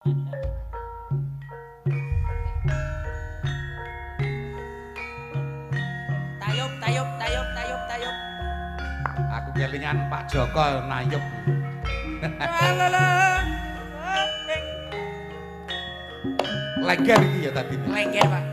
Tayub, tayub, tayub, tayub, tayub. Aku kelingan Pak Joko nayub. Lengger iki ya tadi. Lengger, Pak.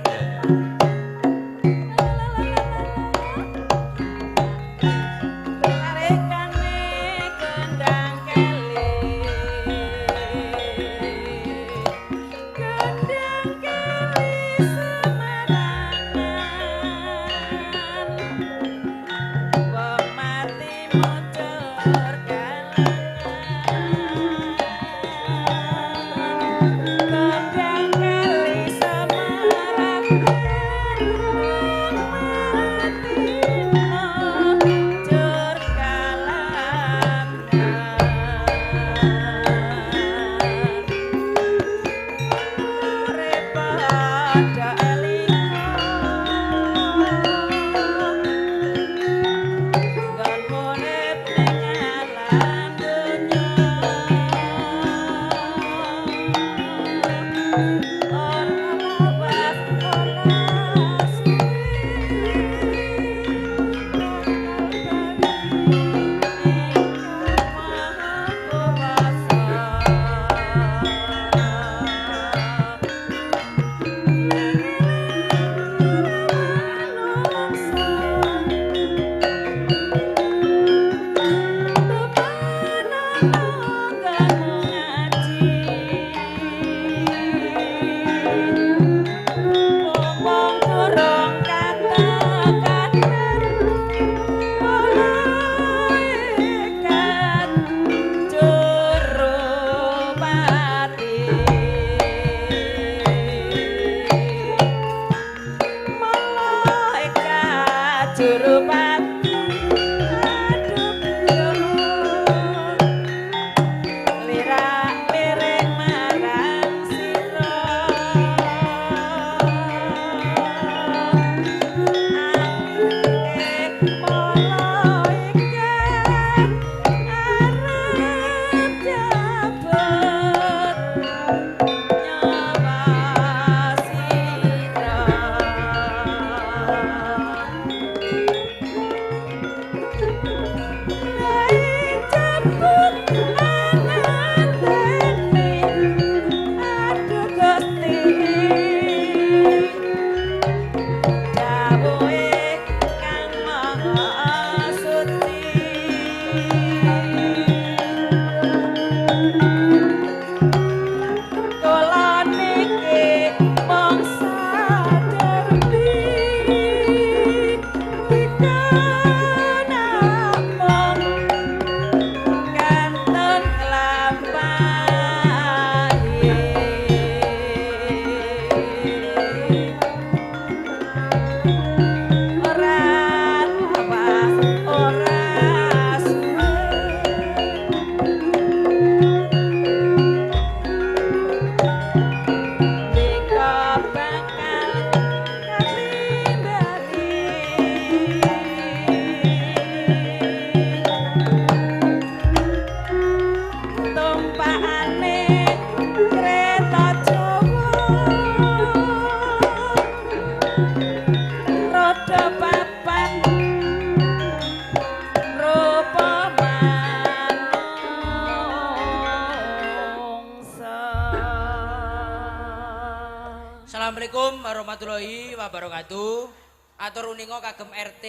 Assalamualaikum warahmatullahi wabarakatuh. Atur uninga kagem RT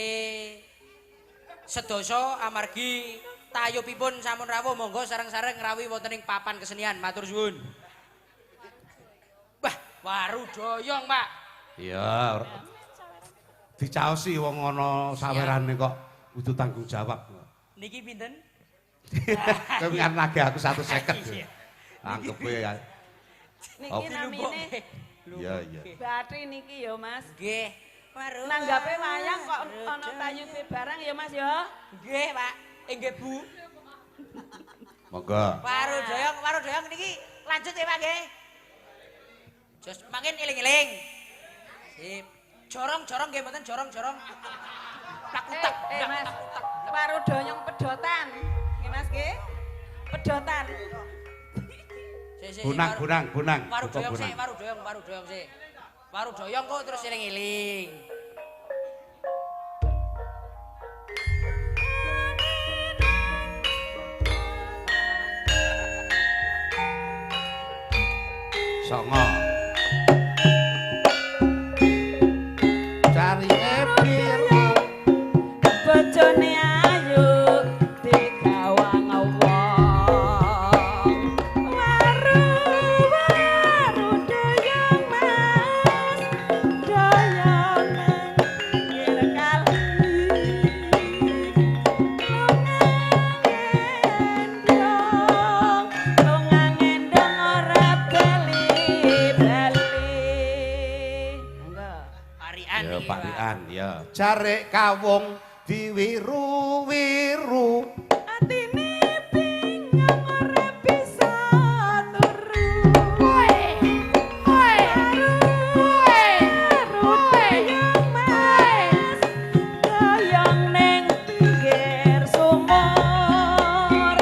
sedasa amargi tayubipun sampun rawuh, monggo sareng-sareng ngrawuhi wonten ing papan kesenian. Matur suwun. Wah, waru doyong, Pak. Iya. Dicaosi wong ana sawerane kok kudu tanggung jawab. Niki pinten? Kowe ngarep aku 150. Anggep ya. Niki namine Iya, iya. Batri niki ya, Mas. Nggih. Waru. Nanggape wayang kok ana tayube barang ya, Mas ya? Nggih, Pak. Nggih, Bu. Monggo. Waru doyong niki lanjut ya, Pak nggih. Jos makin eling-eling. Sip. Jorong nggih mboten jorong. Tak-tak. Mas. Waru doyong pedotan. Nggih, Mas nggih. Pedotan. Bunang. Waru doyong sik. Waru doyong kok terus eling-eling. Songo. Cari biru bojone ayu digawang wong waru doyong mas doyong pinggir kali lunga ngendong ora bali Parian ya iki. parian ya. Cari kawung diwiru-wiru. atine bingung ora bisa turu doyong mas doyong ning pinggir sumur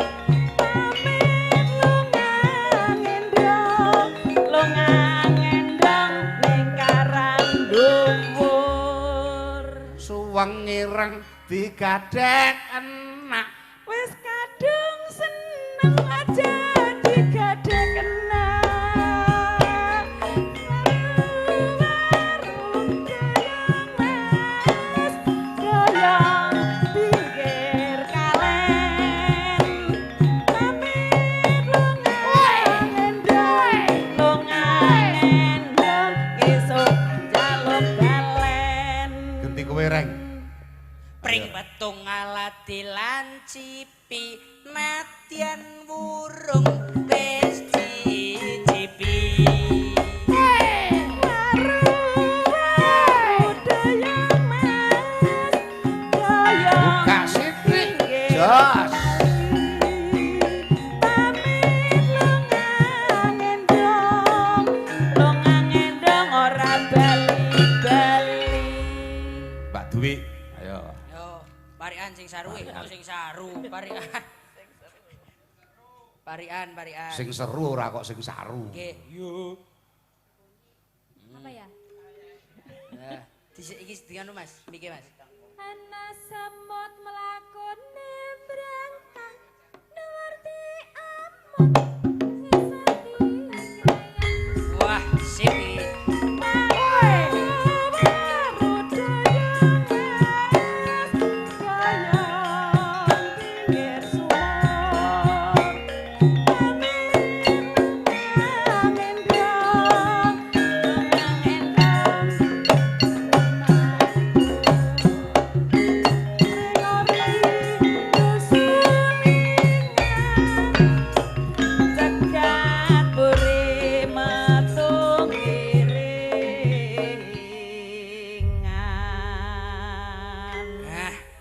pamit lunga ngendong ning karang dhuwur Suweng ireng digadhek enak. wis kadung seneng aja digadhek kena warung doyong mas doyong pinggir kalen pamit lunga ngendong esuk jaluk balen Genti kowe reng. Pring betung alati lancipi matian wurung wis dicipi. doyong mas doyong Buka sithik. Jos. lunga ngendong ora bali-bali Mbak Dwi. Ayo. Yo, parian sing saru kok sing saru, parian. Parian. Sing seru ora kok sing saru. Nggih, yo. Apa ya? Nah, dhisik iki sedingan Mas, niki Mas. Ana semut melakune brangkang nuwurti amot